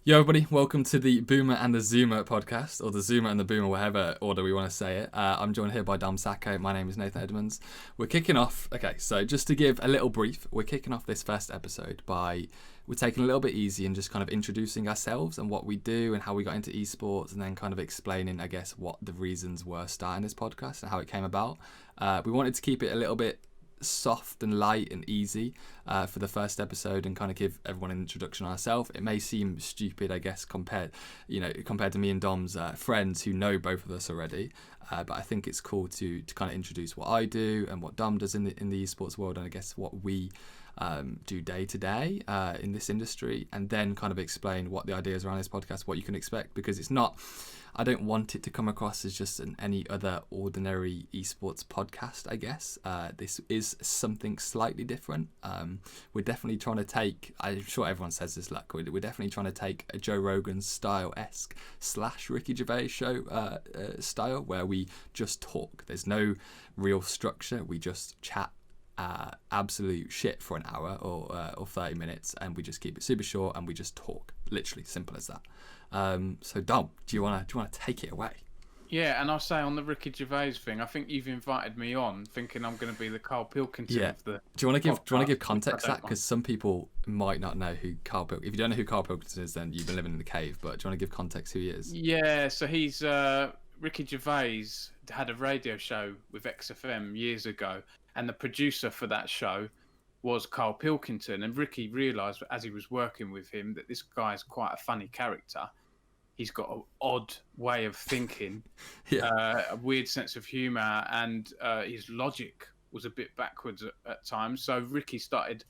Yo, everybody, welcome to the Boomer and the Zoomer podcast, or the Zoomer and the Boomer, whatever order we want to say it. I'm joined here by Dom Sacco. My name is Nathan Edmonds. We're kicking off, so just to give a little brief, we're kicking off this first episode we're taking a little bit easy and just kind of introducing ourselves and what we do and how we got into esports, and then kind of explaining, I guess, what the reasons were starting this podcast and how it came about. We wanted to keep it a little bit soft and light and easy for the first episode and kind of give everyone an introduction on ourselves. It may seem stupid, I guess, compared to me and Dom's friends who know both of us already, but I think it's cool to kind of introduce what I do and what Dom does in the esports world, and I guess what we do day to day in this industry, and then kind of explain what the ideas around this podcast, what you can expect, because I don't want it to come across as just any other ordinary esports podcast, I guess. This is something slightly different. We're definitely trying to take, I'm sure everyone says this, like, we're definitely trying to take a Joe Rogan style-esque / Ricky Gervais show style, where we just talk. There's no real structure. We just chat absolute shit for an hour or 30 minutes, and we just keep it super short and we just talk. Literally simple as that. So Dom, do you wanna take it away? Yeah, and I'll say on the Ricky Gervais thing, I think you've invited me on thinking I'm going to be the Carl Pilkington of the. Do you want to give context to that, because some people might not know who Carl Pilkington. If you don't know who Carl Pilkington is, then you've been living in the cave. But do you want to give context who he is? Yeah, so he's Ricky Gervais had a radio show with XFM years ago, and the producer for that show was Carl Pilkington, and Ricky realised as he was working with him that this guy's quite a funny character. He's got an odd way of thinking, a weird sense of humour, and his logic was a bit backwards at times. So Ricky started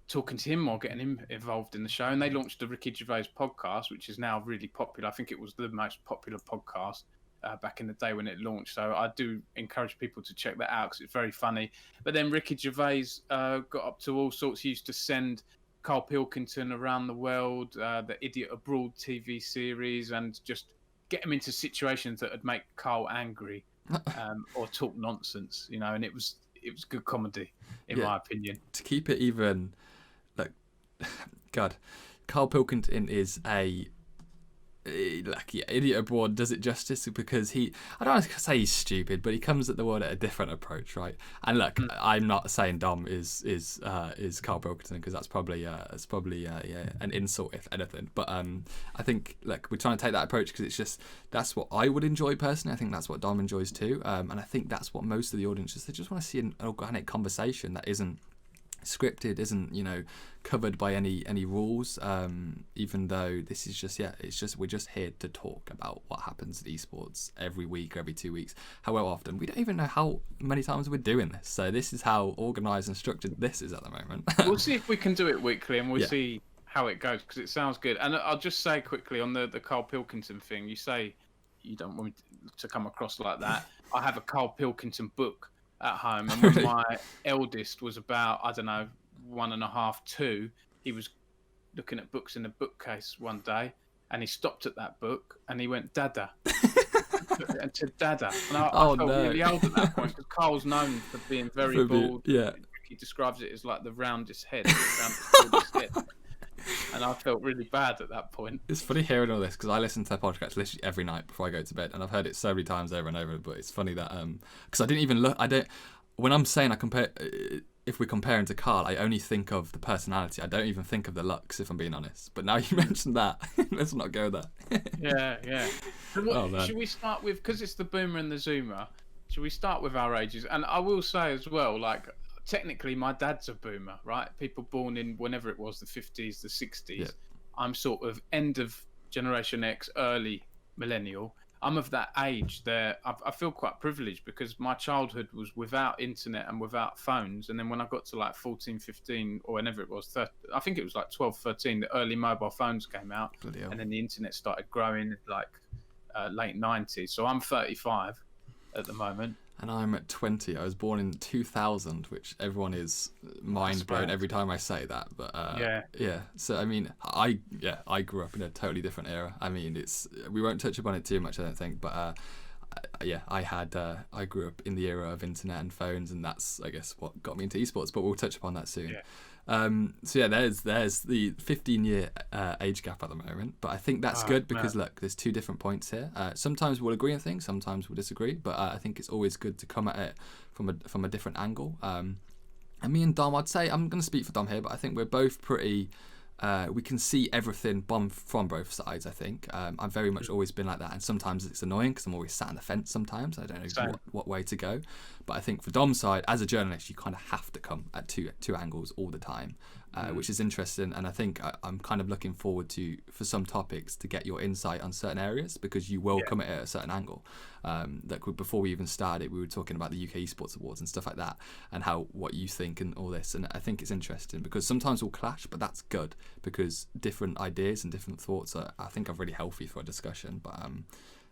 talking to him more, getting him involved in the show, and they launched the Ricky Gervais podcast, which is now really popular. I think it was the most popular podcast back in the day when it launched. So I do encourage people to check that out because it's very funny. But then Ricky Gervais got up to all sorts. He used to send Carl Pilkington around the world, the Idiot Abroad TV series, and just get him into situations that would make Carl angry or talk nonsense, and it was good comedy in my opinion. To keep it even, like, God, Carl Pilkington is Idiot Abroad does it justice, because I don't want to say he's stupid, but he comes at the world at a different approach, right? And look, I'm not saying Dom is Carl Pilkington, because that's probably an insult if anything. But I think, like, we're trying to take that approach because that's what I would enjoy personally. I think that's what Dom enjoys too, and I think that's what most of the audience they just want to see, an organic conversation that isn't scripted, isn't covered by any rules, even though this is we're just here to talk about what happens in esports every week, every 2 weeks, however often. We don't even know how many times we're doing this, so this is how organized and structured this is at the moment. We'll see if we can do it weekly, and we'll see how it goes, because it sounds good. And I'll just say quickly on the Carl Pilkington thing, you say you don't want me to come across like that. I have a Carl Pilkington book at home, and when my eldest was about, I don't know, 1.5, 2, he was looking at books in the bookcase one day, and he stopped at that book and he went Dada and said Dada, and I felt really old at that point, because Carl's known for being very bald. He describes it as like the roundest head, and I felt really bad at that point. It's funny hearing all this, because I listen to their podcast literally every night before I go to bed, and I've heard it so many times over and over. But it's funny that because I didn't even look. When I'm saying I compare, if we're comparing to Carl, I only think of the personality. I don't even think of the looks, if I'm being honest. But now you mentioned that, let's not go there. Yeah. Should we start with, because it's the Boomer and the Zoomer? Should we start with our ages? And I will say as well, like, technically my dad's a boomer, right? People born in whenever it was, the 50s, the 60s. Yeah. I'm sort of end of Generation X, early millennial. I'm of that age there. I feel quite privileged, because my childhood was without internet and without phones. And then when I got to like 14, 15, or whenever it was, I think it was like 12, 13, the early mobile phones came out. And then the internet started growing like late 90s. So I'm 35 at the moment. And I'm at 20. I was born in 2000, which everyone is mind blown every time I say that. But yeah. So I mean, I grew up in a totally different era. I mean, we won't touch upon it too much, I don't think. But I grew up in the era of internet and phones, and that's, I guess, what got me into esports. But we'll touch upon that soon. So yeah, there's the 15-year age gap at the moment, but I think that's good because look, there's two different points here. Sometimes we'll agree on things, sometimes we'll disagree, but I think it's always good to come at it from a different angle. And me and Dom, I'd say I'm going to speak for Dom here, but I think we're both pretty. We can see everything from both sides. I think I've very much always been like that, and sometimes it's annoying because I'm always sat on the fence. Sometimes I don't know what way to go, but I think for Dom's side, as a journalist, you kind of have to come at two angles all the time, which is interesting. And I think I'm kind of looking forward for some topics to get your insight on certain areas because you will come at it at a certain angle. Before we even started, we were talking about the UK Esports Awards and stuff like that, and what you think and all this. And I think it's interesting because sometimes we'll clash, but that's good because different ideas and different thoughts are really healthy for a discussion. But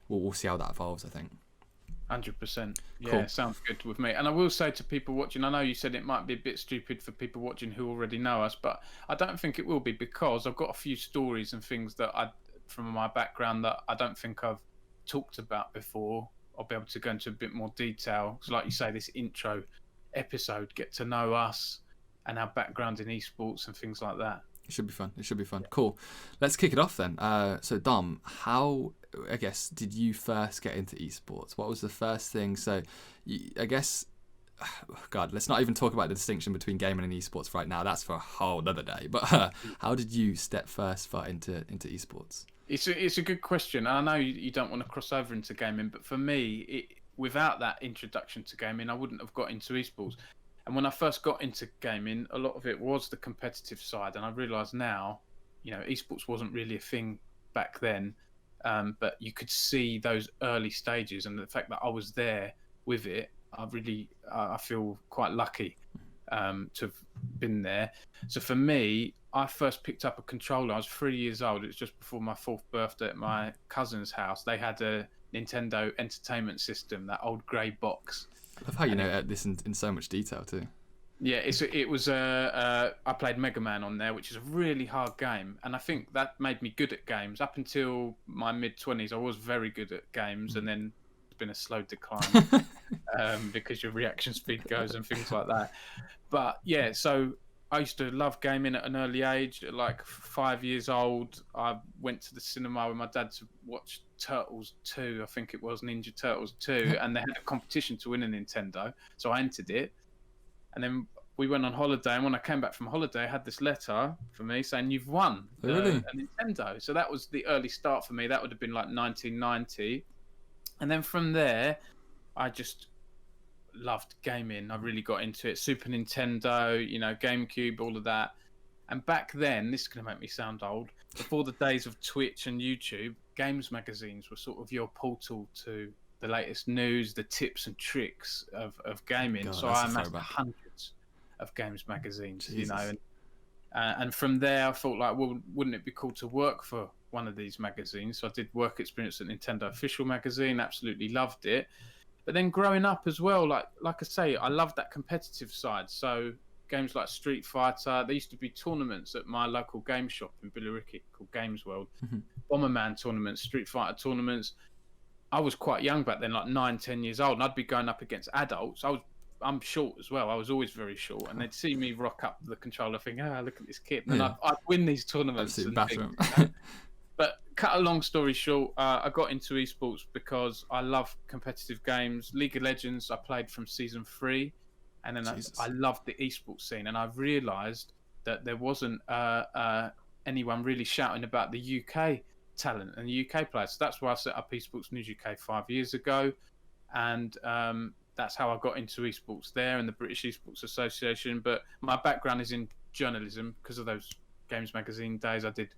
we'll see how that evolves, I think. 100%. Yeah, cool. Sounds good with me. And I will say to people watching, I know you said it might be a bit stupid for people watching who already know us, but I don't think it will be because I've got a few stories and things from my background that I don't think I've talked about before. I'll be able to go into a bit more detail. So like you say, this intro episode, get to know us and our background in esports and things like that. It should be fun. Yeah. Cool. Let's kick it off then. So Dom, how, I guess, did you first get into esports? What was the first thing? So I guess, God, let's not even talk about the distinction between gaming and esports right now. That's for a whole other day. But how did you step first into esports? It's a good question. And I know you don't want to cross over into gaming, but for me, without that introduction to gaming, I wouldn't have got into esports. And when I first got into gaming, a lot of it was the competitive side. And I realise now, esports wasn't really a thing back then, but you could see those early stages. And the fact that I was there with it, I feel quite lucky to have been there. So for me, I first picked up a controller. I was 3 years old. It was just before my 4th birthday at my cousin's house. They had a Nintendo Entertainment System, that old grey box. I love how you know this in so much detail too. Yeah, I played Mega Man on there, which is a really hard game, and I think that made me good at games. Up until my mid-20s, I was very good at games, and then it's been a slow decline because your reaction speed goes and things like that. But yeah, so I used to love gaming at an early age. At like 5 years old, I went to the cinema with my dad to watch Turtles 2, I think it was Ninja Turtles 2, and they had a competition to win a Nintendo, so I entered it. And then we went on holiday, and when I came back from holiday, I had this letter for me saying you've won a Nintendo. So that was the early start for me. That would have been like 1990. And then from there, I just loved gaming. I really got into it. Super Nintendo, GameCube, all of that. And back then, this is going to make me sound old, before the days of Twitch and YouTube, games magazines were sort of your portal to the latest news, the tips and tricks of gaming. God, so I amassed hundreds of games magazines, Jesus. And from there I thought, like, well, wouldn't it be cool to work for one of these magazines? So I did work experience at Nintendo Official Magazine, absolutely loved it. But then growing up as well, like I say, I loved that competitive side. So games like Street Fighter, there used to be tournaments at my local game shop in Billericay called Games World, Bomberman tournaments, Street Fighter tournaments. I was quite young back then, like 9-10 years old, and I'd be going up against adults. I'm short as well. I was always very short, and they'd see me rock up the controller, think, look at this kid, and I'd win these tournaments. But cut a long story short, I got into esports because I love competitive games. League of Legends, I played from season 3, and then I loved the esports scene, and I realised that there wasn't anyone really shouting about the UK talent and the UK players. So that's why I set up Esports News UK 5 years ago, and that's how I got into esports there and the British Esports Association. But my background is in journalism because of those games magazine days. I did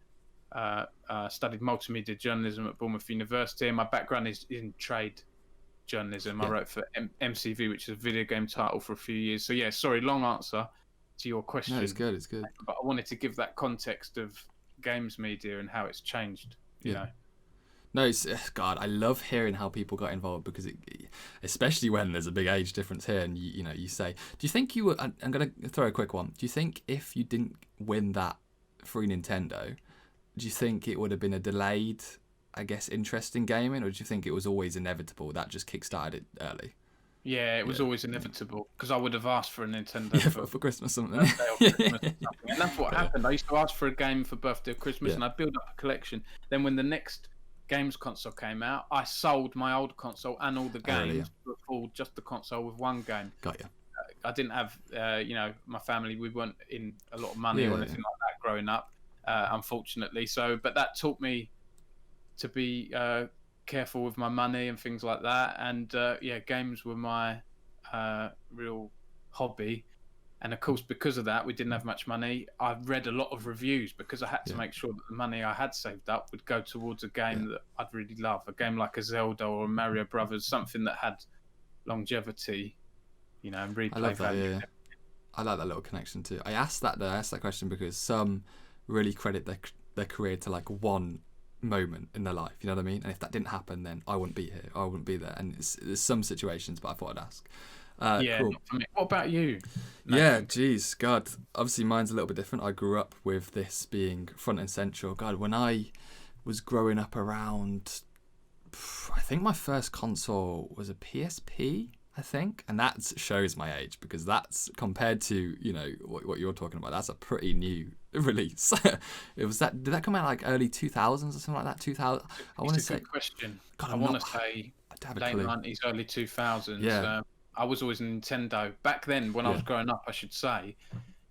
studied multimedia journalism at Bournemouth University, and my background is in trade journalism. I wrote for MCV, which is a video game title, for a few years. So yeah, sorry, long answer to your question. No, it's good. But I wanted to give that context of games media and how it's changed. You know. No, God, I love hearing how people got involved because, especially when there's a big age difference here, and you say, do you think you were? I'm gonna throw a quick one. Do you think if you didn't win that free Nintendo, do you think it would have been a delayed, I guess, interest in gaming, or do you think it was always inevitable that just kickstarted it early? Yeah, it was always inevitable because I would have asked for a Nintendo Yeah, for for Christmas something. birthday or Christmas or something, and that's what Got you. happened. I used to ask for a game for birthday or Christmas, Yeah. and I'd build up a collection. Then when the next games console came out, I sold my old console and all the Oh, really? games to afford just the console with one game. Got you. I didn't have, my family. We weren't in a lot of money Yeah, or yeah. anything like that growing up, unfortunately. So, but that taught me to be careful with my money and things like that. And games were my real hobby. And of course, because of that, we didn't have much money. I read a lot of reviews because I had to Yeah. make sure that the money I had saved up would go towards a game Yeah. that I'd really love, a game like a Zelda or a Mario Brothers, something that had longevity, and I replay love that. value. Yeah. I like that little connection too. I asked that question because some really credit their career to like one moment in their life. You know what I mean? And if that didn't happen, then I wouldn't be here. I wouldn't be there. And there's some situations, but I thought I'd ask. Cool. Not for me. What about you? Yeah, geez, God. Obviously, mine's a little bit different. I grew up with this being front and central. God, when I was growing up around, I think my first console was a PSP, I think. And that shows my age because that's compared to, what you're talking about, that's a pretty new release. Did that come out like early 2000s or something like that? 2000? I want to say. Good question. God, I want to say late clue. 90s, early 2000s. Yeah. I was always a Nintendo. Back then, when I was growing up, I should say,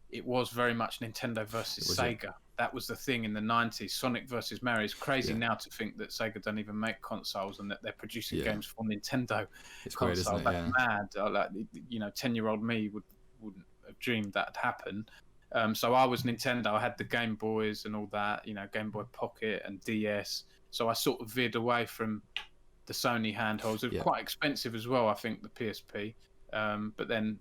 it was very much Nintendo versus Sega. That was the thing in the 90s. Sonic versus Mario. It's crazy now to think that Sega don't even make consoles and that they're producing games for Nintendo console. Weird, isn't it? That's mad. Like, 10-year-old me wouldn't have dreamed that'd happen. So I was Nintendo. I had the Game Boys and all that, Game Boy Pocket and DS. So I sort of veered away from the Sony handhelds. It was quite expensive as well, I think, the PSP. But then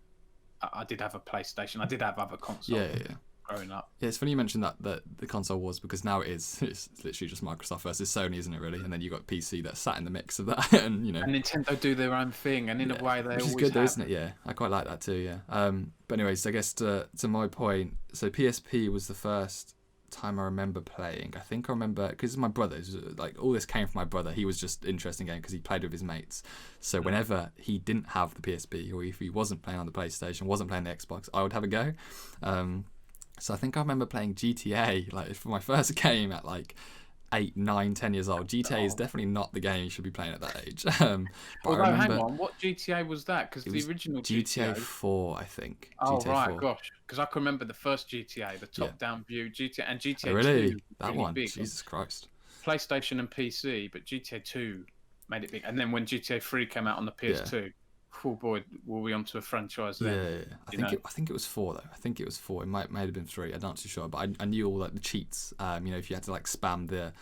I did have a PlayStation. I did have other consoles growing up. Yeah, it's funny you mentioned that the console was, because now it's literally just Microsoft versus Sony, isn't it, really? And then you've got PC that sat in the mix of that. And, And Nintendo do their own thing, and in a way they which always is good, though, have. isn't it? Yeah, I quite like that too, yeah. But anyways, I guess to my point, so PSP was the first time I remember playing. I think I remember because my brother's like all this came from my brother. He was just interested in game because he played with his mates. So whenever he didn't have the PSP or if he wasn't playing on the PlayStation, wasn't playing the Xbox, I would have a go. So I think I remember playing GTA like for my first game at like 8, 9, 10 years old. GTA is definitely not the game you should be playing at that age. Although, hang on, what GTA was that? Because the original GTA 4, I think. Oh, GTA right, 4. Gosh. Because I can remember the first GTA, the top-down view, GTA, and GTA 2. Really? That really one? big. Jesus Christ. PlayStation and PC, but GTA 2 made it big. And then when GTA 3 came out on the PS2, oh boy, were we onto a franchise then. Yeah. I think it was 4 though. I think it was 4. It might have been 3. I'm not too sure, but I knew all like the cheats. If you had to like spam the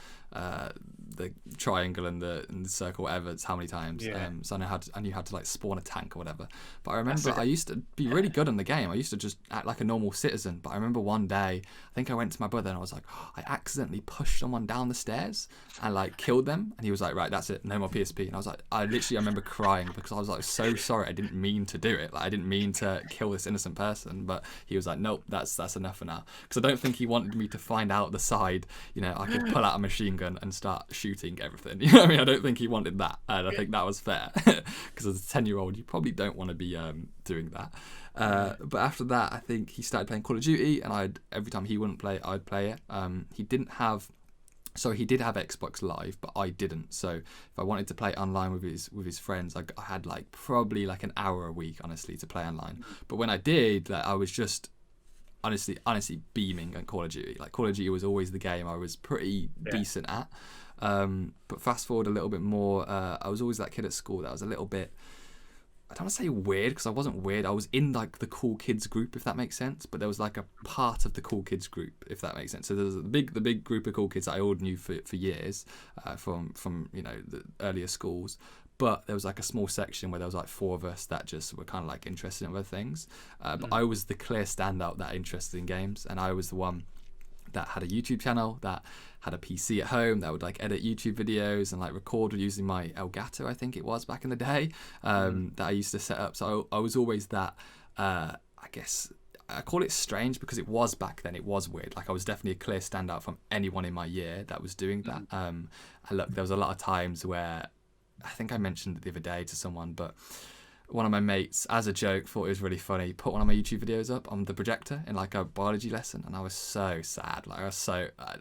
triangle and the circle, whatever, it's how many times. So I knew how to like spawn a tank or whatever. But I remember I used to be really good in the game. I used to just act like a normal citizen. But I remember one day, I think I went to my brother and I was like, I accidentally pushed someone down the stairs and like killed them. And he was like, right, that's it, no more PSP. And I was like, I remember crying because I was like so sorry. I didn't mean to do it. Like I didn't mean to kill this innocent person. But he was like, nope, that's enough for now. Because I don't think he wanted me to find out the side. I could pull out a machine gun and start shooting everything. You know what I mean? I don't think he wanted that, and I think that was fair. Because as a 10-year-old, you probably don't want to be doing that. But after that, I think he started playing Call of Duty, and every time he wouldn't play, I'd play it. He did have Xbox Live, but I didn't. So if I wanted to play online with his friends, I had like probably like an hour a week, honestly, to play online. But when I did, like, I was just honestly beaming at Call of Duty. Like Call of Duty was always the game I was pretty decent at. But fast forward a little bit more, I was always that kid at school that was a little bit, I don't want to say weird because I wasn't weird. I was in like the cool kids group, if that makes sense. But there was like a part of the cool kids group, if that makes sense. So there was the big group of cool kids that I all knew for years, from the earlier schools. But there was like a small section where there was like 4 of us that just were kind of like interested in other things. But I was the clear standout that interested in games, and I was the one that had a YouTube channel, that had a PC at home, that would like edit YouTube videos and like record using my Elgato, I think it was back in the day, that I used to set up. So I was always that, I guess, I call it strange because it was back then, it was weird. Like I was definitely a clear standout from anyone in my year that was doing that. And look, there was a lot of times where, I think I mentioned it the other day to someone, but one of my mates, as a joke, thought it was really funny, put one of my YouTube videos up on the projector in like a biology lesson, and I was so sad. Like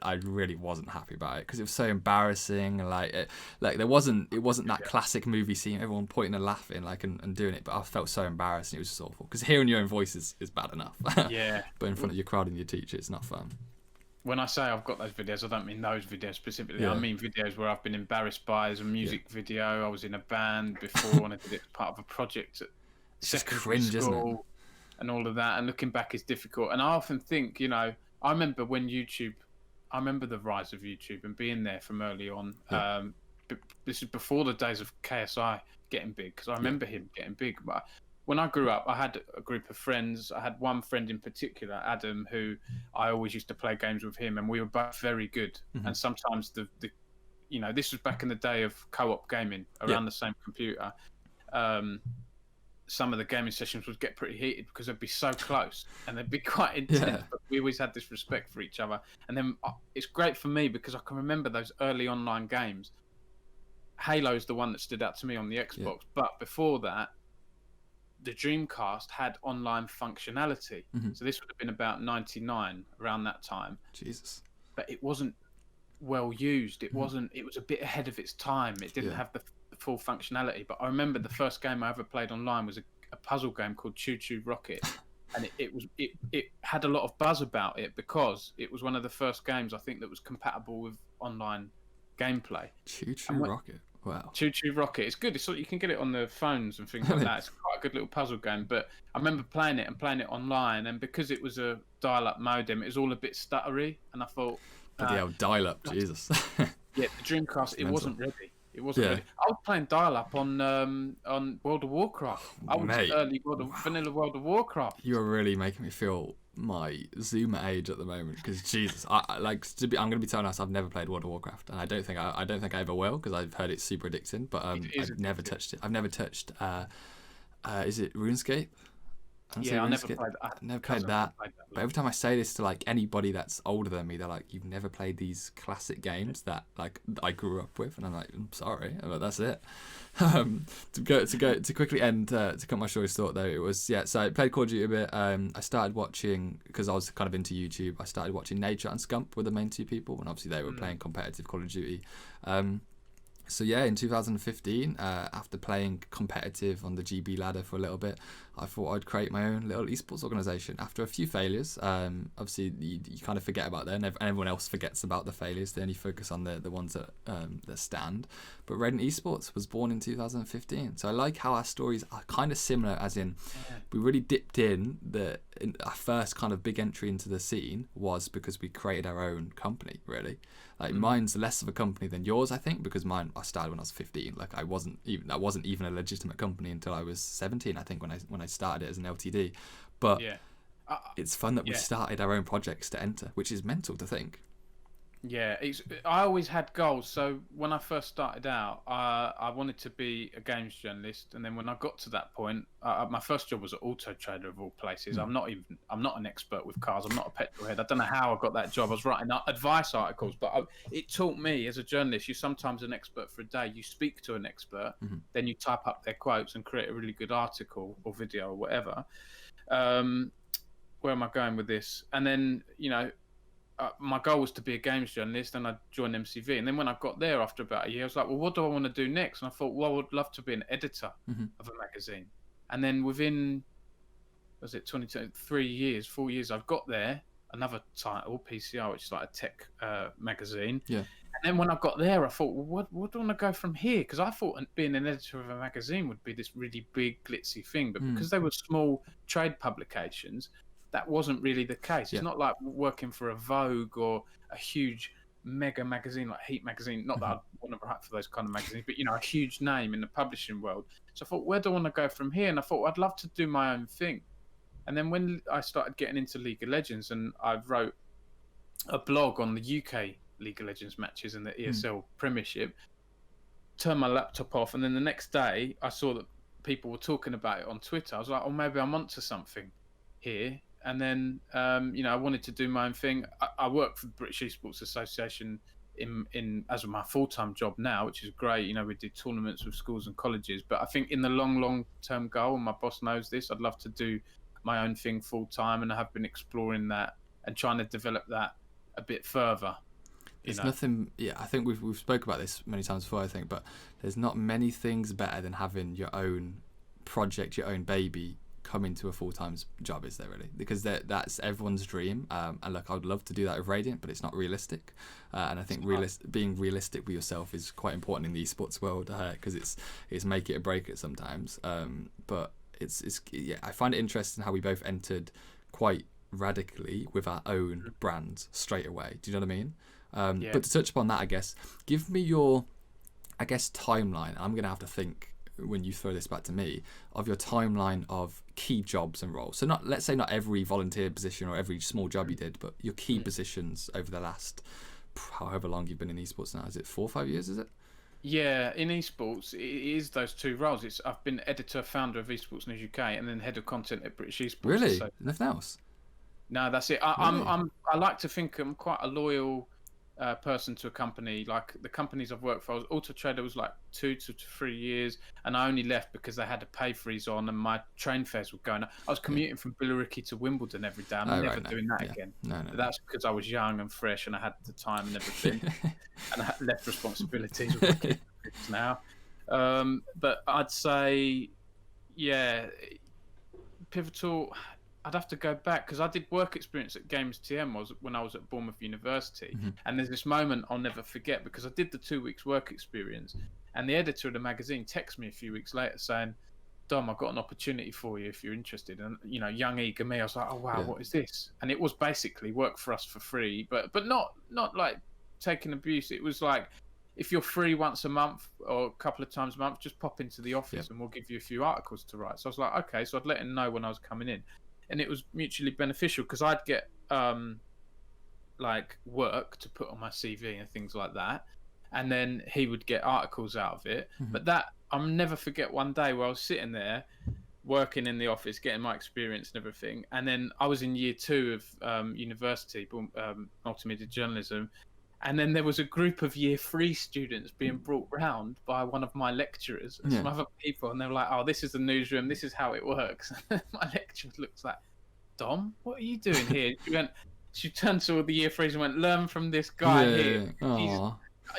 I really wasn't happy about it because it was so embarrassing. And it wasn't that classic movie scene, everyone pointing and laughing and doing it, but I felt so embarrassed and it was just awful because hearing your own voice is bad enough. Yeah. But in front of your crowd and your teacher, it's not fun. When I say I've got those videos, I don't mean those videos specifically. Yeah. I mean videos where I've been embarrassed by as a music video. I was in a band before and I did it as part of a project at secondary cringe, isn't it? school and all of that. And looking back is difficult. And I often think, you know, I remember the rise of YouTube and being there from early on. Yeah. This is before the days of KSI getting big, because I remember him getting big. But when I grew up, I had a group of friends. I had one friend in particular, Adam, who I always used to play games with him, and we were both very good. Mm-hmm. And sometimes you know, this was back in the day of co-op gaming around the same computer. Some of the gaming sessions would get pretty heated because they'd be so close and they'd be quite intense. Yeah. But we always had this respect for each other. And then it's great for me because I can remember those early online games. Halo's the one that stood out to me on the Xbox, but before that, the Dreamcast had online functionality. Mm-hmm. So this would have been about 99, around that time. Jesus. But it wasn't well used. It wasn't. It was a bit ahead of its time. It didn't have the full functionality. But I remember the first game I ever played online was a puzzle game called Choo Choo Rocket, and it had a lot of buzz about it because it was one of the first games I think that was compatible with online gameplay. Choo Choo Rocket. Wow. Choo Choo Rocket. It's good. It's you can get it on the phones and things like that. It's quite a good little puzzle game. But I remember playing it online, and because it was a dial-up modem, it was all a bit stuttery. And I thought, Bloody hell, dial-up, Jesus. Yeah, the Dreamcast, it wasn't ready. It wasn't Yeah. ready. I was playing dial-up on World of Warcraft. I was Mate. early vanilla World of Warcraft. You are really making me feel my Zoomer age at the moment because Jesus, I'm going to be telling us I've never played World of Warcraft, and I don't think I ever will because I've heard it's super addicting. But I've never touched it. I've never touched. Is it RuneScape? Yeah, I never played that. I've never played that. But every time I say this to like anybody that's older than me, they're like, "You've never played these classic games that like I grew up with," and I'm like, "I'm sorry, but that's it." To quickly end to cut my story short though, it was so I played Call of Duty a bit. I started watching because I was kind of into YouTube. I started watching Nature and Scump were the main two people, and obviously they were playing competitive Call of Duty. So yeah, in 2015, after playing competitive on the GB ladder for a little bit, I thought I'd create my own little esports organisation. After a few failures, obviously you kind of forget about them, and everyone else forgets about the failures. They only focus on the ones that stand. But Radiant Esports was born in 2015. So I like how our stories are kind of similar, as in we really dipped in our first kind of big entry into the scene was because we created our own company, really. Like mine's less of a company than yours, I think, because I started when I was 15. Like that wasn't even a legitimate company until I was 17, I think, when I started it as an LTD. But it's fun that we started our own projects to enter, which is mental to think. Yeah, I always had goals. So when I first started out, I wanted to be a games journalist, and then when I got to that point, my first job was at Auto Trader of all places. I'm not an expert with cars. I'm not a petrol head. I don't know how I got that job. I was writing advice articles, but it taught me as a journalist. You're sometimes an expert for a day. You speak to an expert, then you type up their quotes and create a really good article or video or whatever. Where am I going with this? And then my goal was to be a games journalist, and I joined MCV. And then when I got there after about a year, I was like, well, what do I want to do next? And I thought, well, I would love to be an editor of a magazine. And then within, 4 years, I've got there, another title, PCR, which is like a tech magazine. Yeah. And then when I got there, I thought, well, what do I want to go from here? Because I thought being an editor of a magazine would be this really big, glitzy thing. But because they were small trade publications, that wasn't really the case. It's not like working for a Vogue or a huge mega magazine like Heat magazine. Not that I want to write for those kind of magazines, but a huge name in the publishing world. So I thought, where do I want to go from here? And I thought, I'd love to do my own thing. And then when I started getting into League of Legends, and I wrote a blog on the UK League of Legends matches and the ESL Premiership, turned my laptop off, and then the next day I saw that people were talking about it on Twitter. I was like, oh, maybe I'm onto something here. And then, I wanted to do my own thing. I worked for the British Esports Association in as my full-time job now, which is great. You know, we do tournaments with schools and colleges, but I think in the long term goal, and my boss knows this, I'd love to do my own thing full time, and I have been exploring that and trying to develop that a bit further. There's nothing. Yeah, I think we've spoke about this many times before. I think, but there's not many things better than having your own project, your own baby, come into a full-time job, is there really? Because that's everyone's dream. And look, I would love to do that with Radiant, but it's not realistic. And I think being realistic with yourself is quite important in the esports world, because it's make it or break it sometimes. But it's yeah, I find it interesting how we both entered quite radically with our own brands straight away. Do you know what I mean? But to touch upon that, I guess, give me your, timeline. I'm going to have to think, when you throw this back to me, of your timeline of key jobs and roles. So let's say not every volunteer position or every small job you did, but your key positions over the last, however long you've been in esports now. Is it 4 or 5 years, is it? Yeah, in esports, it is those two roles. I've been editor, founder of Esports News UK, and then head of content at British Esports. Really? So, nothing else? No, that's it. I like to think I'm quite a loyal person to a company. Like the companies I've worked for, Auto Trader was like 2 to 3 years, and I only left because they had a pay freeze on, and my train fares were going up. I was commuting from Billericay to Wimbledon every day. I'm never doing that again. No. That's because I was young and fresh, and I had the time and everything, and I had less responsibilities with my kids now. But I'd say, yeah, pivotal. I'd have to go back because I did work experience at Games TM when I was at Bournemouth University. And there's this moment I'll never forget because I did the 2 weeks work experience, and the editor of the magazine texted me a few weeks later saying, Dom, I've got an opportunity for you if you're interested. And, you know, young, eager me, I was like, oh, wow, what is this? And it was basically work for us for free, but not like taking abuse. It was like, if you're free once a month or a couple of times a month, just pop into the office and we'll give you a few articles to write. So I was like, okay. So I'd let him know when I was coming in. And it was mutually beneficial because I'd get like work to put on my CV and things like that, and then he would get articles out of it. But that I'll never forget one day where I was sitting there working in the office, getting my experience and everything, and then I was in year 2 of university, multimedia journalism, and then there was a group of year 3 students being brought round by one of my lecturers and some other people, and they were like, oh, this is the newsroom, this is how it works. My lecturer looks like, Dom, what are you doing here? She turned to all the year 3s and went, learn from this guy here.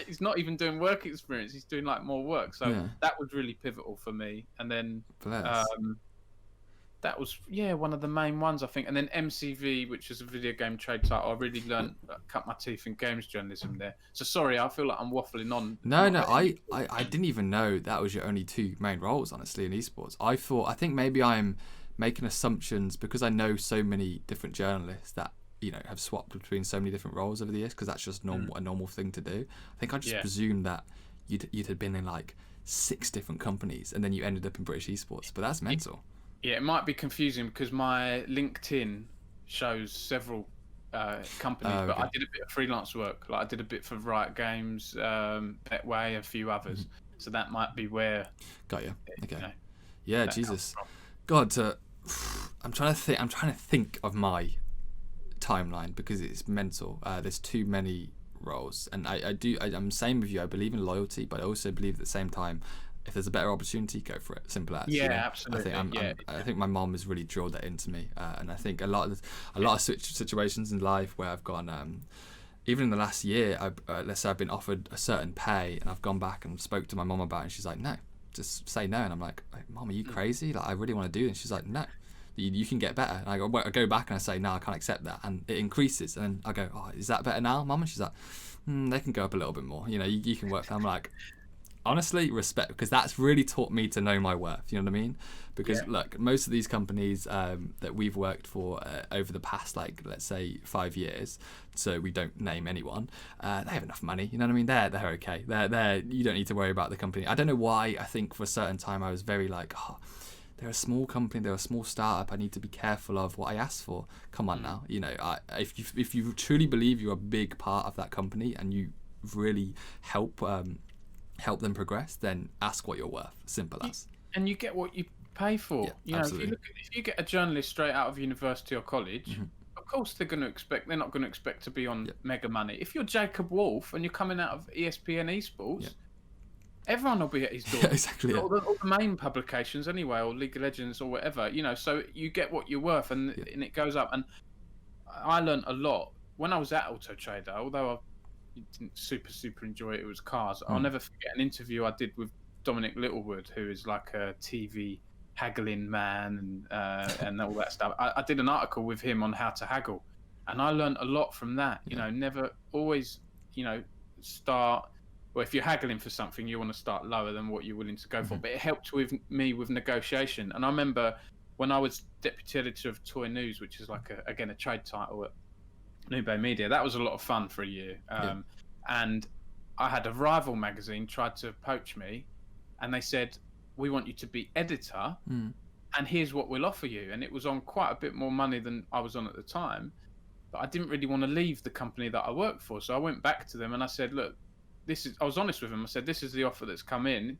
He's not even doing work experience, he's doing like more work. So that was really pivotal for me. And then that was one of the main ones, I think. And then MCV, which is a video game trade title, I really learned, cut my teeth in games journalism there. So sorry, I feel like I'm waffling on. No, I didn't even know that was your only 2 main roles, honestly, in esports. I think maybe I'm making assumptions because I know so many different journalists that, you know, have swapped between so many different roles over the years, because that's just a normal thing to do. I think I just presumed that you'd had been in like 6 different companies and then you ended up in British Esports, but that's mental. Yeah, it might be confusing because my LinkedIn shows several companies, but I did a bit of freelance work. Like I did a bit for Riot Games, Betway, a few others. So that might be where. Got you. Okay. You know, yeah, Jesus, God. I'm trying to think of my timeline because it's mental. There's too many roles, and I'm same with you. I believe in loyalty, but I also believe at the same time, if there's a better opportunity, go for it. Simple as. Yeah, you know? absolutely. I think my mom has really drilled that into me, and I think a lot of situations in life where I've gone, even in the last year, let's say I've been offered a certain pay, and I've gone back and spoke to my mom about it, and she's like, no, just say no. And I'm like, Mom, are you crazy? Like, I really want to do this. She's like, no, you can get better. And I go back and I say, no, I can't accept that, and it increases. And then I go, oh, is that better now, Mom? And she's like, they can go up a little bit more. You know, you can work. And I'm like, honestly, respect, because that's really taught me to know my worth. You know what I mean? Because look, most of these companies that we've worked for over the past, like, let's say 5 years, so we don't name anyone, they have enough money. You know what I mean? They're okay. They're you don't need to worry about the company. I don't know why. I think for a certain time I was very like, oh, they're a small company, they're a small startup, I need to be careful of what I ask for. Come on now, you know, if you truly believe you're a big part of that company and you really help them progress, then ask what you're worth. Simple as. And you get what you pay for. Yeah, you know, if you get a journalist straight out of university or college, of course they're going to expect. They're not going to expect to be on mega money. If you're Jacob Wolf and you're coming out of ESPN Esports, everyone will be at his door. Yeah, exactly. All the main publications anyway, or League of Legends or whatever. So you get what you're worth, and it goes up. And I learned a lot when I was at Auto Trader. Although I didn't super enjoy it, it was cars. I'll never forget an interview I did with Dominic Littlewood, who is like a TV haggling man and all that stuff. I did an article with him on how to haggle, and I learned a lot from that. Never always, start. Well, if you're haggling for something, you want to start lower than what you're willing to go for. But it helped me with negotiation. And I remember when I was deputy editor of Toy News, which is like a trade title at Nube Media. That was a lot of fun for a year. And I had a rival magazine tried to poach me, and they said, "We want you to be editor, and here's what we'll offer you." And it was on quite a bit more money than I was on at the time. But I didn't really want to leave the company that I worked for. So I went back to them and I said, "Look, I was honest with them. I said, this is the offer that's come in.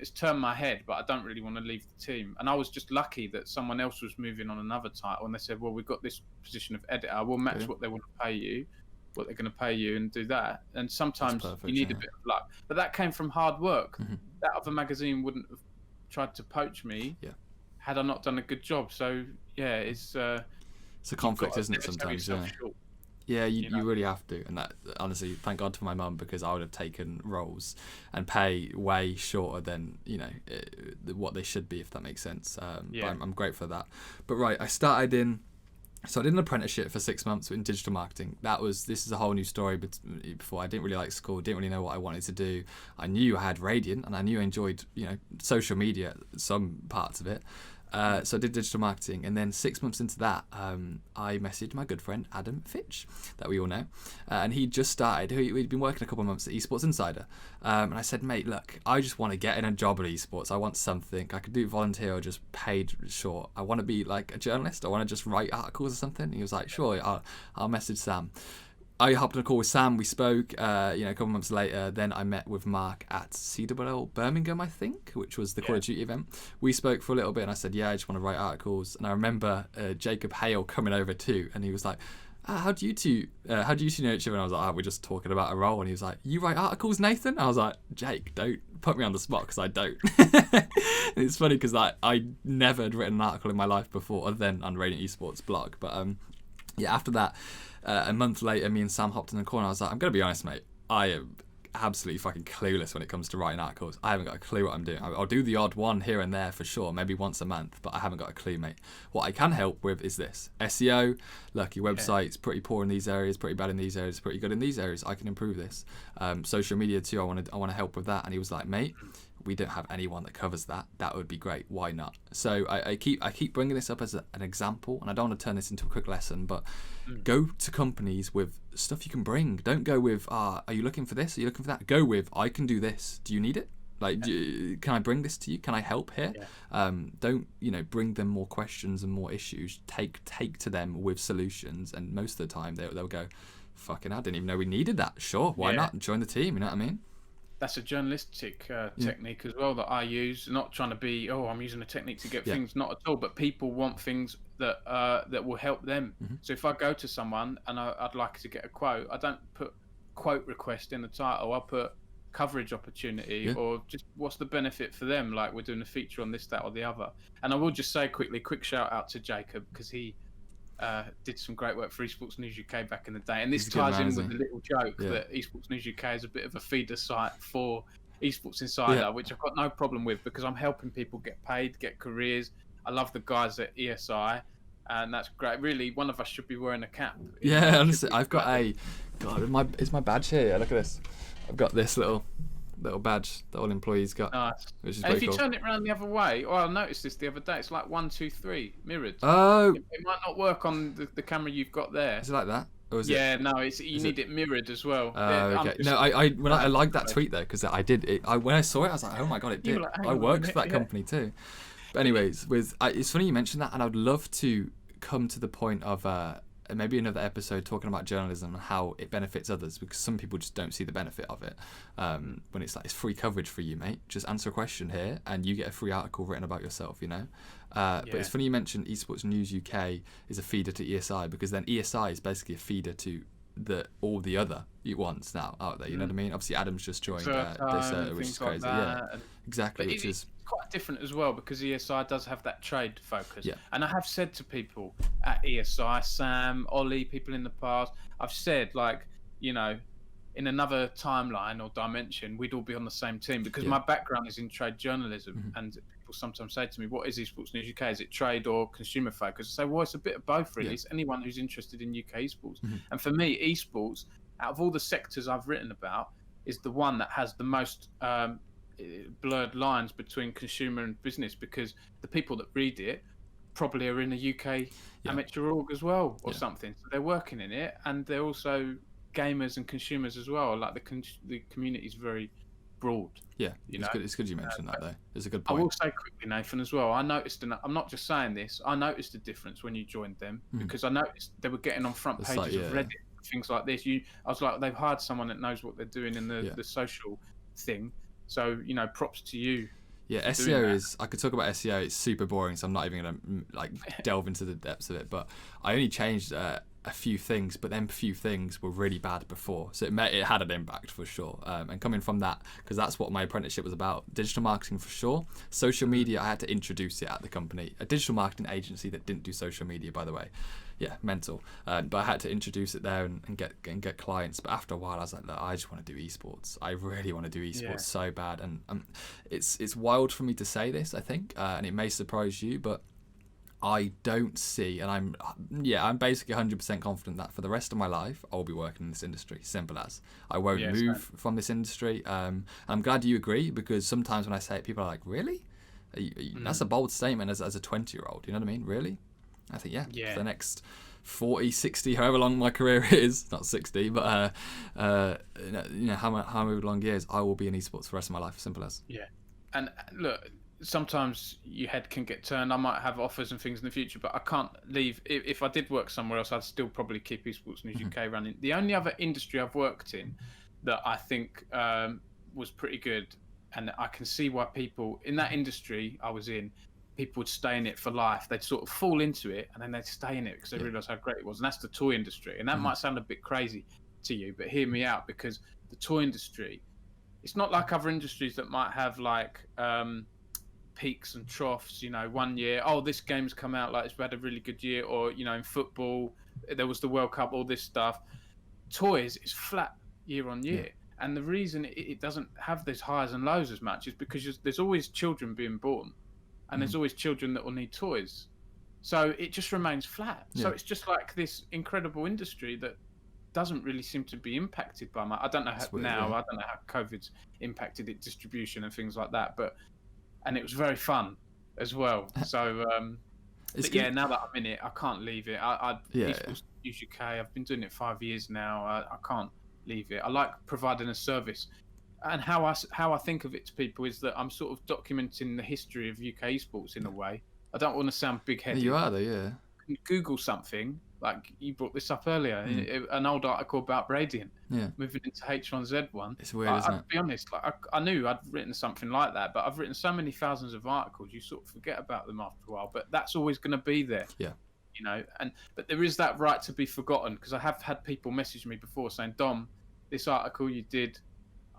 It's turned my head, but I don't really want to leave the team." And I was just lucky that someone else was moving on another title. And they said, "Well, we've got this position of editor. We'll match what they want to pay you, what they're going to pay you, and do that." And sometimes you need a bit of luck. But that came from hard work. That other magazine wouldn't have tried to poach me had I not done a good job. So, it's a conflict, isn't it, sometimes? Yeah, you really have to. And that, honestly, thank God for my mum, because I would have taken roles and pay way shorter than, what they should be, if that makes sense. But I'm grateful for that. But right, I did an apprenticeship for 6 months in digital marketing. This is a whole new story, but before I didn't really like school, didn't really know what I wanted to do. I knew I had Radiant, and I knew I enjoyed, social media, some parts of it. So I did digital marketing, and then 6 months into that, I messaged my good friend Adam Fitch, that we all know, and he just started. We'd been working a couple of months at Esports Insider, and I said, "Mate, look, I just want to get in a job at Esports. I want something. I could do volunteer or just paid short. I want to be like a journalist. I want to just write articles or something." And he was like, "Sure, I'll message Sam." I hopped on a call with Sam. We spoke, a couple months later. Then I met with Mark at CWL Birmingham, I think, which was the Call of Duty event. We spoke for a little bit, and I said, "Yeah, I just want to write articles." And I remember Jacob Hale coming over too, and he was like, how do you two know each other?" And I was like, "We're just talking about a role." And he was like, "You write articles, Nathan?" I was like, "Jake, don't put me on the spot, because I don't." And it's funny because I never had written an article in my life before, other than on Radiant Esports blog. But after that, a month later, me and Sam hopped in the call, and I was like, "I'm going to be honest, mate. I am absolutely fucking clueless when it comes to writing articles. I haven't got a clue what I'm doing. I'll do the odd one here and there for sure, maybe once a month, but I haven't got a clue, mate. What I can help with is this. SEO, look, your website's pretty poor in these areas, pretty bad in these areas, pretty good in these areas. I can improve this. Social media too, I want to help with that." And he was like, "Mate, we don't have anyone that covers that. That would be great. Why not?" So I keep bringing this up as an example, and I don't want to turn this into a quick lesson, but go to companies with stuff you can bring. Don't go with, "Are you looking for this? Are you looking for that?" Go with, "I can do this. Do you need it? Like, can I bring this to you? Can I help here?" Don't bring them more questions and more issues. Take to them with solutions, and most of the time they'll go, "Fucking, I didn't even know we needed that. Sure, why not? Join the team." You know what I mean? That's a journalistic technique as well that I use. Not trying to be, I'm using a technique to get things, not at all. But people want things that will help them. So if I go to someone and I'd like to get a quote, I don't put quote request in the title. I put coverage opportunity, or just what's the benefit for them. Like, we're doing a feature on this, that, or the other. And I will just say quickly, quick shout out to Jacob, because he did some great work for Esports News UK back in the day, and this ties in with the little joke that Esports News UK is a bit of a feeder site for Esports Insider, which I've got no problem with, because I'm helping people get paid, get careers. I love the guys at ESI, and that's great. Really, one of us should be wearing a cap. Honestly, I've got it's my badge here. Look at this. I've got this little badge that all employees got. Nice. Which is and if you cool. turn it around the other way, I noticed this the other day. It's like 1, 2, 3 mirrored. Oh. It might not work on the camera you've got there. Is it like that? Or is it? No, you need it mirrored as well. Okay. No, I liked that tweet though, because I did it. When I saw it, I was like, "Oh my god, it did." I worked for that company too. But anyways, it's funny you mentioned that, and I'd love to come to the point of maybe another episode talking about journalism and how it benefits others, because some people just don't see the benefit of it. When it's like, it's free coverage for you, mate. Just answer a question here and you get a free article written about yourself, you know. But it's funny you mentioned Esports News UK is a feeder to ESI, because then ESI is basically a feeder to all the other ones now out there, you know what I mean? Obviously Adam's just joined this, which is crazy. Exactly. But it's quite different as well, because ESI does have that trade focus. And I have said to people at ESI, Sam, Ollie, people in the past, I've said, like, you know, in another timeline or dimension, we'd all be on the same team, because my background is in trade journalism. And people sometimes say to me, what is Esports News UK? Is it trade or consumer focused? I say, well, it's a bit of both, really. It's anyone who's interested in UK esports. And for me, esports, out of all the sectors I've written about, is the one that has the most blurred lines between consumer and business, because the people that read it probably are in a UK amateur org as well, or something. So they're working in it, and they're also gamers and consumers as well. Like the community is very broad. It's good you mentioned that, though. It's a good point. I will say quickly, Nathan, as well, I noticed, and I'm not just saying this, I noticed a difference when you joined them, because I noticed they were getting on front pages of Reddit, things like this. I was like, they've hired someone that knows what they're doing in the social thing. So, you know, props to you. Yeah, SEO is, I could talk about SEO, it's super boring, so I'm not even going to like delve into the depths of it, but I only changed a few things, but then few things were really bad before, so it had an impact for sure. And coming from that, because that's what my apprenticeship was about, digital marketing for sure. Social media, I had to introduce it at the company, a digital marketing agency that didn't do social media, by the way. Mental. But I had to introduce it there and get clients. But after a while, I was like, look, I just want to do esports. I really want to do esports so bad. And it's wild for me to say this, I think, and it may surprise you, but I don't see, and I'm basically 100% confident that for the rest of my life, I'll be working in this industry. Simple as. I won't move from this industry. I'm glad you agree, because sometimes when I say it, people are like, really? That's a bold statement as a 20-year-old. You know what I mean? Really? I think, for the next 40, 60, however long my career is, not 60, but how many long years, I will be in esports for the rest of my life. Simple as. And look, sometimes your head can get turned. I might have offers and things in the future, but I can't leave. If I did work somewhere else, I'd still probably keep Esports News UK running. The only other industry I've worked in that I think was pretty good, and I can see why people in that industry I was in, people would stay in it for life. They'd sort of fall into it, and then they'd stay in it because they realised how great it was. And that's the toy industry. And that might sound a bit crazy to you, but hear me out, because the toy industry, it's not like other industries that might have like peaks and troughs. You know, one year, this game's come out, like it's had a really good year, or you know, in football there was the World Cup, all this stuff. Toys is flat year on year. And the reason it doesn't have these highs and lows as much is because there's always children being born, and there's always children that will need toys. So it just remains flat. So it's just like this incredible industry that doesn't really seem to be impacted by much. I don't know how I don't know how COVID's impacted its distribution and things like that, and it was very fun as well. So now that I'm in it, I can't leave it. Esports News UK, I've been doing it 5 years now. I can't leave it. I like providing a service. And how I think of it to people is that I'm sort of documenting the history of UK esports in a way. I don't want to sound big-headed. You are, though, Google something, like you brought this up earlier, an old article about Radiant moving into H1Z1. It's weird, isn't it? I'll be honest, like I knew I'd written something like that, but I've written so many thousands of articles, you sort of forget about them after a while. But that's always going to be there. You know, but there is that right to be forgotten, because I have had people message me before saying, Dom, this article you did,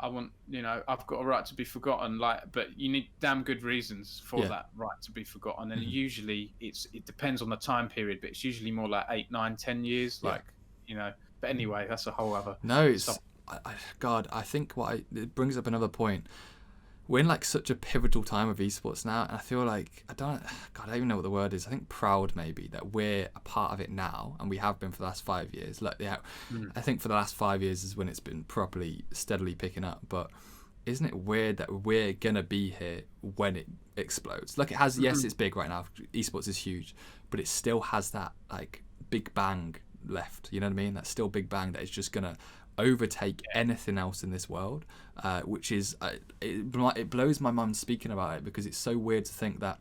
I've got a right to be forgotten, but you need damn good reasons for that right to be forgotten. And usually it depends on the time period, but it's usually more like 8, 9, 10 years, but anyway, that's a whole other I think it brings up another point. We're in like such a pivotal time of esports now, and I feel like I don't even know what the word is. I think proud maybe that we're a part of it now, and we have been for the last 5 years. I think for the last 5 years is when it's been properly steadily picking up. But isn't it weird that we're gonna be here when it explodes? Like it has, yes, it's big right now. Esports is huge, but it still has that like big bang left. You know what I mean? That still big bang that is just gonna overtake anything else in this world, which is it blows my mind speaking about it, because it's so weird to think that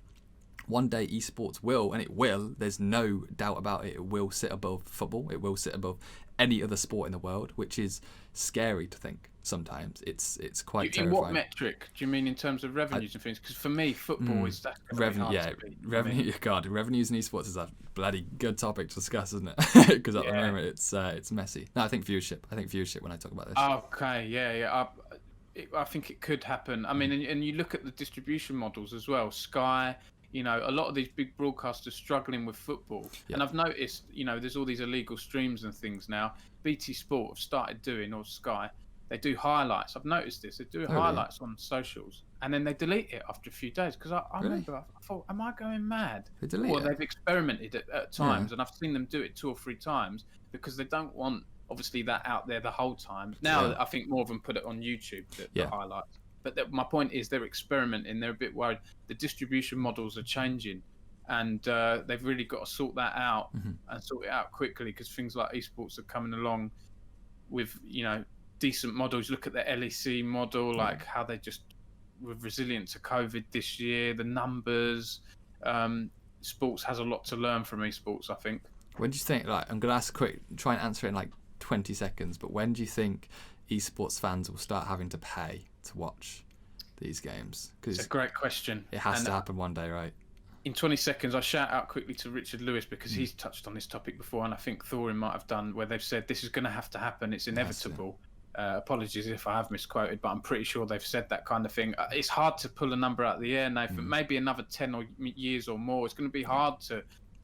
one day esports will, and it will, there's no doubt about it, it will sit above football. It will sit above any other sport in the world, which is scary to think sometimes. It's quite In what terrifying. metric? Do you mean in terms of revenues and things? Because for me, football is that's gonna Revenue, be hard yeah, to beat. revenue. God, revenues in esports is a bloody good topic to discuss, isn't it? Because at the moment it's messy. No, I think viewership. When I talk about this. Okay, yeah. I think it could happen. I mean, and you look at the distribution models as well. Sky, a lot of these big broadcasters struggling with football. Yeah. And I've noticed, there's all these illegal streams and things now. BT Sport have started doing, or Sky, they do highlights. I've noticed this. They do highlights on socials, and then they delete it after a few days. Because I remember, I thought, am I going mad? They delete it? They've experimented at times, and I've seen them do it 2 or 3 times because they don't want, obviously, that out there the whole time. Now, I think more of them put it on YouTube, the highlights. But my point is they're experimenting. They're a bit worried. The distribution models are changing, and they've really got to sort that out and sort it out quickly, because things like esports are coming along with, decent models. Look at the LEC model, like how they just were resilient to COVID this year, the numbers. Sports has a lot to learn from esports, I think. When do you think, I'm going to ask try and answer it in 20 seconds, but when do you think esports fans will start having to pay to watch these games? Because it's a great question. It has to happen one day, right? In 20 seconds, I shout out quickly to Richard Lewis, because he's touched on this topic before, and I think Thorin might have done, where they've said this is going to have to happen. It's inevitable. Apologies if I have misquoted, but I'm pretty sure they've said that kind of thing. It's hard to pull a number out of the air, Nathan. Maybe another 10 years or more. It's going to be hard to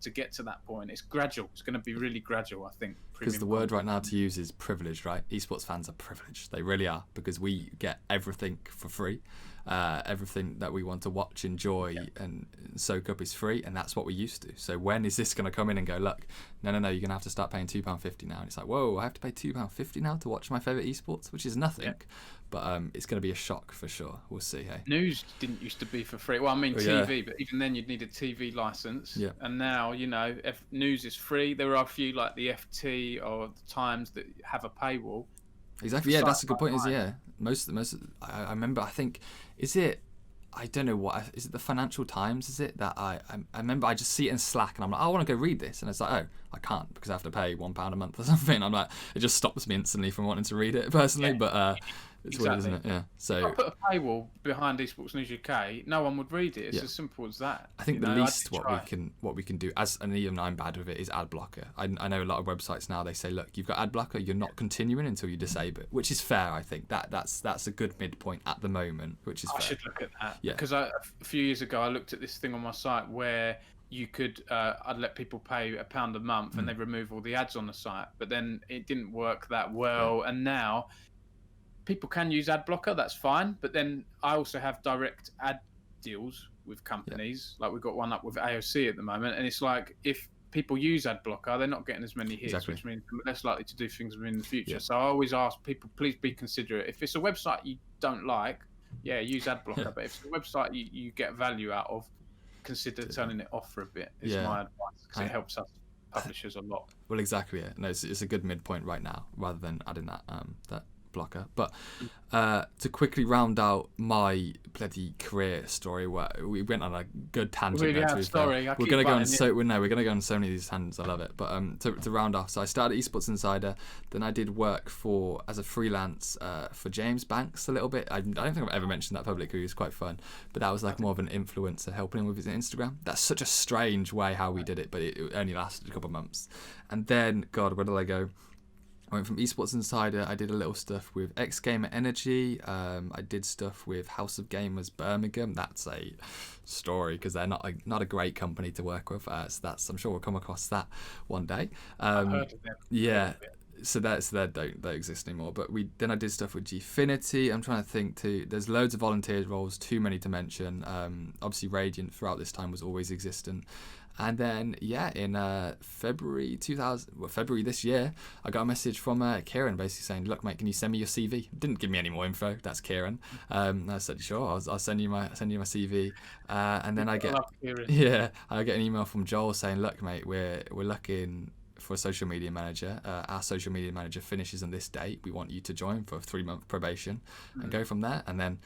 get to that point. It's gradual. It's going to be really gradual, I think. Because the word right now to use is privileged, right? Esports fans are privileged. They really are, because we get everything for free. Everything that we want to watch, enjoy, and soak up is free, and that's what we're used to. So when is this going to come in and go, look, no, you're going to have to start paying £2.50 now? And it's like, whoa, I have to pay £2.50 now to watch my favourite esports, which is nothing. But it's going to be a shock for sure. We'll see, hey? News didn't used to be for free. Well, I mean, TV, but even then you'd need a TV licence. Yeah. And now, if news is free, there are a few like the FT or the Times that have a paywall. Exactly. Yeah, that's a good point. Most I remember. I think I don't know what is it. The Financial Times, is it that I remember? I just see it in Slack and I'm like, I want to go read this, and it's like, oh, I can't because I have to pay £1 a month or something. I'm like, it just stops me instantly from wanting to read it personally. But it's weird, isn't it? Yeah. So if I put a paywall behind Esports News UK, no one would read it. It's as simple as that. I think the least what we can do, and even I'm bad with it, is ad blocker. I know a lot of websites now, they say, look, you've got ad blocker, you're not continuing until you disable it, which is fair. I think that's a good midpoint at the moment, which is fair. I should look at that. Yeah. Because a few years ago I looked at this thing on my site where you could I'd let people pay £1 a month and they'd remove all the ads on the site, but then it didn't work that well. And now people can use ad blocker, that's fine, but then I also have direct ad deals with companies. Like we've got one up with AOC at the moment, and it's like, if people use ad blocker, they're not getting as many hits, which means they're less likely to do things in the future. So I always ask people, please be considerate. If it's a website you don't like, use ad blocker. But if it's a website you get value out of, consider turning it off for a bit, is my advice, because it helps us publishers a lot. Well, exactly. No, it's a good midpoint right now, rather than adding that blocker. But to quickly round out my bloody career story, where we went on a good tangent. We're going to go on so many of these tangents. I love it. But to round off, so I started Esports Insider, then I did work as a freelance for James Banks a little bit. I don't think I've ever mentioned that publicly. It was quite fun, but that was like more of an influencer, helping him with his Instagram. That's such a strange way how we did it, but it only lasted a couple of months. And then, God, where did I go? I went from Esports Insider. I did a little stuff with X Gamer Energy. I did stuff with House of Gamers Birmingham. That's a story, because they're not a great company to work with. So I'm sure we'll come across that one day. I've heard of them. Yeah. So they don't exist anymore. But then I did stuff with Gfinity. I'm trying to think too. There's loads of volunteer roles, too many to mention. Obviously Radiant throughout this time was always existent. And then, in February this year, I got a message from Kieran basically saying, look, mate, can you send me your CV? Didn't give me any more info. That's Kieran. I said, sure, I'll send you my CV. And then I get an email from Joel saying, look, mate, we're looking for a social media manager. Our social media manager finishes on this date. We want you to join for a 3-month probation and go from there. And then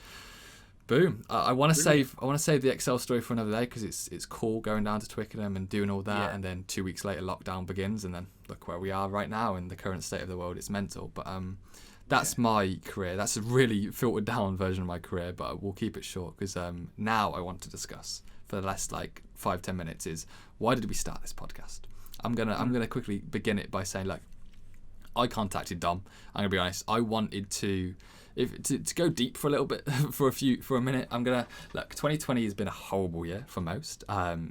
Boom. I want to save the Excel story for another day because it's cool going down to Twickenham and doing all that, and then 2 weeks later lockdown begins, and then look where we are right now in the current state of the world. It's mental, but that's my career. That's a really filtered down version of my career, but we'll keep it short because now I want to discuss for the last 5-10 minutes is why did we start this podcast? I'm gonna quickly begin it by saying, look, I contacted Dom. I'm gonna be honest. I wanted to go deep for a little bit for a minute. 2020 has been a horrible year for most.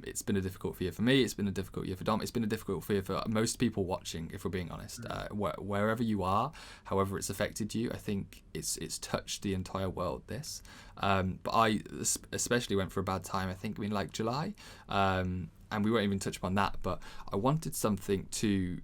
It's been a difficult year for me. It's been a difficult year for Dom. It's been a difficult year for most people watching, if we're being honest. Wherever you are, however it's affected you, I think it's touched the entire world. But I especially went for a bad time. I think in July, and we won't even touch upon that. But I wanted something to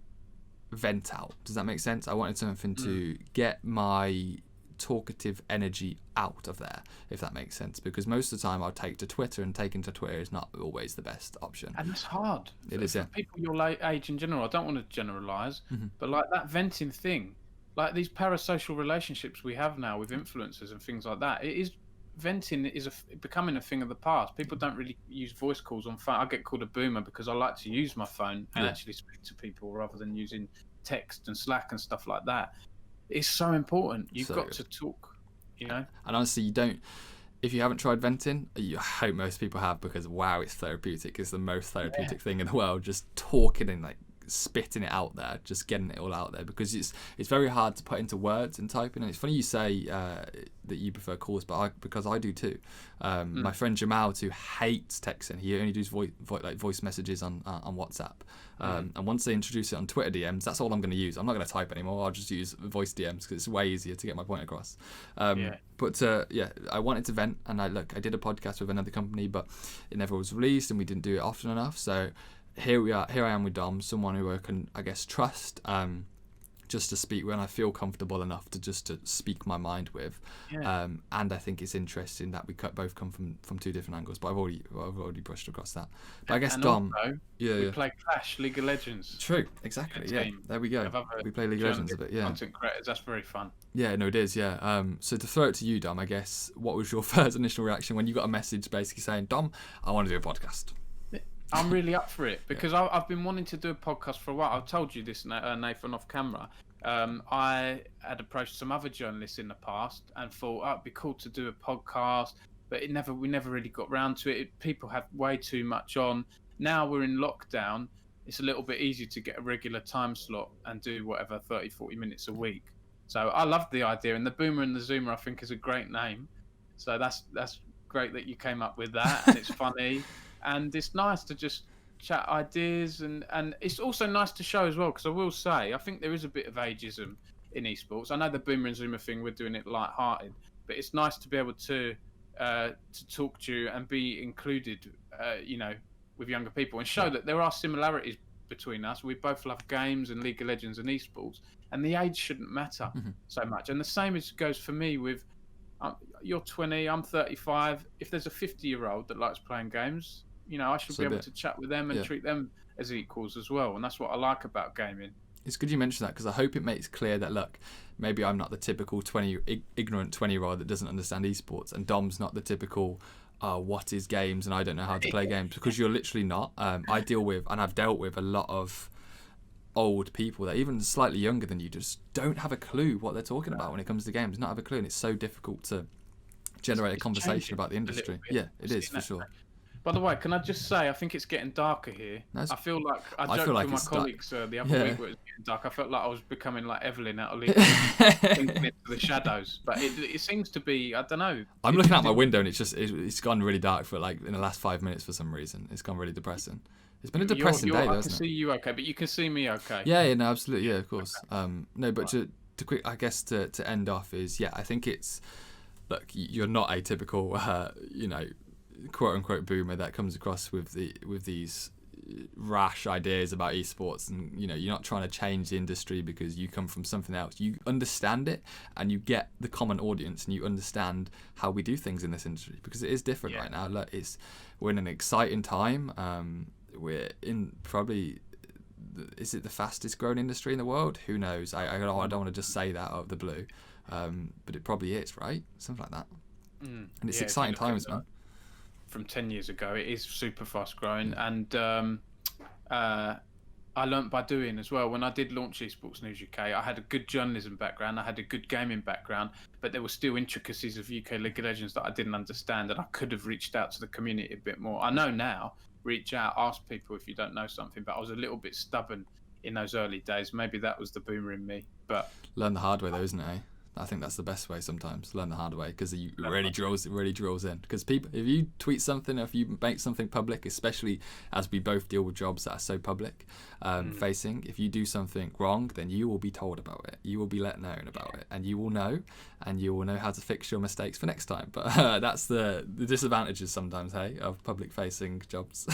vent out. Does that make sense? I wanted something to get my talkative energy out of there, if that makes sense, because most of the time I'll take to Twitter, and taking to Twitter is not always the best option, and it's hard. It is, yeah. People your age in general, I don't want to generalize, but that venting thing, these parasocial relationships we have now with influencers and things like that, venting is becoming a thing of the past. People don't really use voice calls on phone. I get called a boomer because I like to use my phone and actually speak to people rather than using text and Slack and stuff like that. It's so important. You've got to talk, And honestly, if you haven't tried venting, I hope most people have, because wow, it's therapeutic. It's the most therapeutic thing in the world. Just talking and spitting it out there, just getting it all out there, because it's very hard to put into words and typing. And it's funny you say that you prefer calls, but because I do too. My friend Jamal too hates texting. He only does voice messages on WhatsApp. And once they introduce it on Twitter DMs, that's all I'm going to use. I'm not going to type anymore. I'll just use voice DMs because it's way easier to get my point across. But I wanted to vent, and I did a podcast with another company, but it never was released, and we didn't do it often enough. So here I am with Dom, someone who I can, I guess, trust, just to speak when I feel comfortable enough to speak my mind with. And I think it's interesting that we both come from two different angles, but I've already brushed across that. But I guess Dom, also, we play Clash, League of Legends. True, exactly. Yeah, there we go. We play League of Legends a bit. Yeah, content creators, that's very fun. Yeah, no, it is. Yeah. So to throw it to you, Dom, I guess, what was your first initial reaction when you got a message basically saying, Dom, I want to do a podcast? I'm really up for it because I've been wanting to do a podcast for a while. I've told you this, Nathan, off camera. I had approached some other journalists in the past and thought, it'd be cool to do a podcast, but we never really got round to it. People have way too much on. Now we're in lockdown. It's a little bit easier to get a regular time slot and do whatever 30, 40 minutes a week. So I love the idea, and the Boomer and the Zoomer I think is a great name. So that's great that you came up with that, and it's funny. And it's nice to just chat ideas, and it's also nice to show as well, because I will say I think there is a bit of ageism in esports. I know the Boomer and Zoomer thing, we're doing it light-hearted, but it's nice to be able to talk to you and be included, with younger people, and show that there are similarities between us. We both love games and League of Legends and esports, and the age shouldn't matter so much. And the same goes for me with you're 20, I'm 35. If there's a 50-year-old that likes playing games, I should be able to chat with them and treat them as equals as well. And that's what I like about gaming. It's good you mentioned that, because I hope it makes clear that, look, maybe I'm not the typical ignorant 20-year-old that doesn't understand esports, and Dom's not the typical, what is games and I don't know how to play games, because you're literally not. I deal with, and I've dealt with, a lot of old people that even slightly younger than you just don't have a clue what they're talking about when it comes to games. Not have a clue, and it's so difficult to generate a conversation about the industry. Yeah, it is for sure. By the way, can I just say, I think it's getting darker here. I feel like I joked with my colleagues the other week where it was getting dark. I felt like I was becoming like Evelyn out of League into the shadows. But it seems to be, I don't know. I'm looking out my window and it's gone really dark for in the last 5 minutes for some reason. It's gone really depressing. It's been a depressing day, though, I can see you okay, but you can see me okay. Yeah, no, absolutely, yeah, of course. No, but to quick, I guess to end off is, I think it's, look, you're not a typical, quote unquote boomer that comes across with these rash ideas about esports, and you're not trying to change the industry because you come from something else. You understand it, and you get the common audience, and you understand how we do things in this industry, because it is different right now. Look, we're in an exciting time. We're in probably, is it the fastest growing industry in the world? Who knows? I don't want to just say that out of the blue, but it probably is, right? Something like that. And it's Yeah, if you exciting look at times, that man. from 10 years ago, it is super fast growing. And I learnt by doing as well. When I did launch Esports News UK, I had a good journalism background, I had a good gaming background, but there were still intricacies of UK League of Legends that I didn't understand, and I could have reached out to the community a bit more. I know now, reach out, ask people if you don't know something, but I was a little bit stubborn in those early days. Maybe that was the boomer in me, but Learn the hard way, though, isn't it? Eh? I think that's the best way sometimes. Learn the hard way, because it really drills in. Because people, if you tweet something, if you make something public, especially as we both deal with jobs that are so public facing, if you do something wrong, then you will be told about it. You will be let known about it, and you will know how to fix your mistakes for next time. But that's the disadvantages sometimes, hey, of public facing jobs.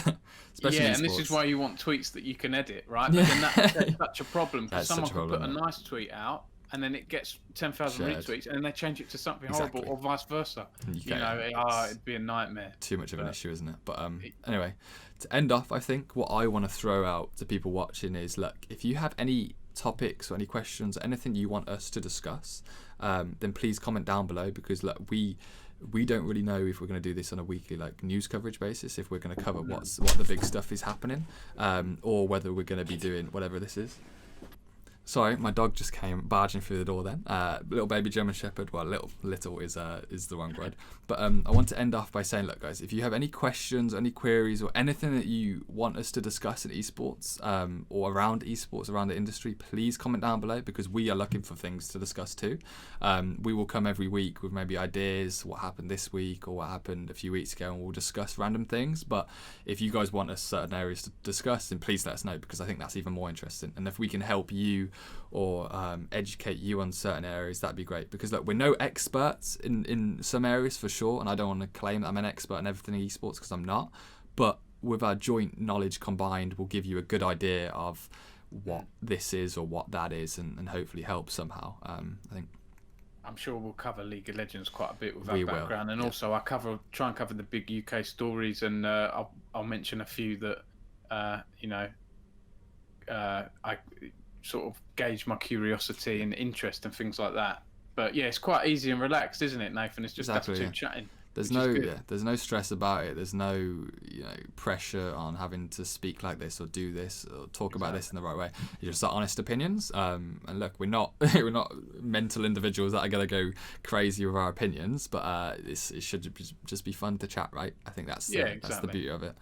Especially in and this is sports. why you want tweets that you can edit, right? Yeah. But then that's such a problem, because That's someone such a can problem, put a yeah. nice tweet out, and then it gets 10,000 Shared. retweets, and then they change it to something Exactly. horrible, or vice versa. You know, It'd be a nightmare. too much of an But- issue, isn't it? But anyway, to end off, I think what I want to throw out to people watching is, look, if you have any topics or any questions or anything you want us to discuss, then please comment down below, because look, we don't really know if we're going to do this on a weekly news coverage basis, if we're going to cover what the big stuff is happening, or whether we're going to be doing whatever this is. Sorry, my dog just came barging through the door then. Little baby German Shepherd. Well, little is the wrong word. But I want to end off by saying, look, guys, if you have any questions, any queries, or anything that you want us to discuss in esports, or around esports, around the industry, please comment down below, because we are looking for things to discuss too. We will come every week with maybe ideas, what happened this week or what happened a few weeks ago, and we'll discuss random things. But if you guys want us certain areas to discuss, then please let us know, because I think that's even more interesting. And if we can help you or educate you on certain areas, that'd be great, because look, we're no experts in some areas for sure, and I don't want to claim that I'm an expert in everything in esports, because I'm not, but with our joint knowledge combined, we'll give you a good idea of what this is or what that is, and hopefully help somehow. I think I'm sure we'll cover League of Legends quite a bit with We our will, background, and yeah. also I try and cover the big UK stories, and I'll mention a few that I sort of gauge my curiosity and interest and things like that. But yeah, it's quite easy and relaxed, isn't it, Nathan? It's just Exactly, us two yeah. chatting. There's no stress about it. There's no pressure on having to speak like this or do this or talk about this in the right way. You're just honest opinions. And look, we're not mental individuals that are gonna go crazy with our opinions, but it should just be fun to chat, right? I think that's the beauty of it.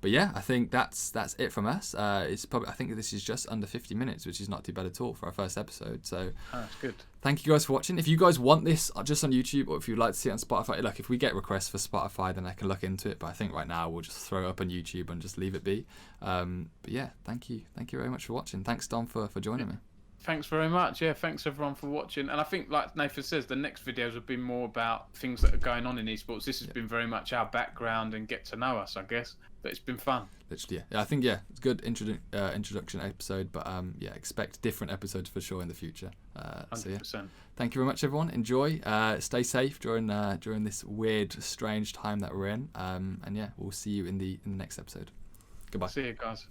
But yeah, I think that's it from us. I think this is just under 50 minutes, which is not too bad at all for our first episode. So that's good. thank you guys for watching. If you guys want this just on YouTube, or if you'd like to see it on Spotify, look, if we get requests for Spotify, then I can look into it. But I think right now we'll just throw it up on YouTube and just leave it be. But yeah, thank you very much for watching. Thanks, Dom, for joining me. Thanks very much. Yeah, thanks everyone for watching. And I think, like Nathan says, the next videos have been more about things that are going on in esports. This has been very much our background and get to know us, I guess. But it's been fun. Literally, yeah. I think it's a good introduction episode. But expect different episodes for sure in the future. 100%. So yeah, thank you very much, everyone. Enjoy. Stay safe during this weird, strange time that we're in. And yeah, we'll see you in the next episode. Goodbye. See you guys.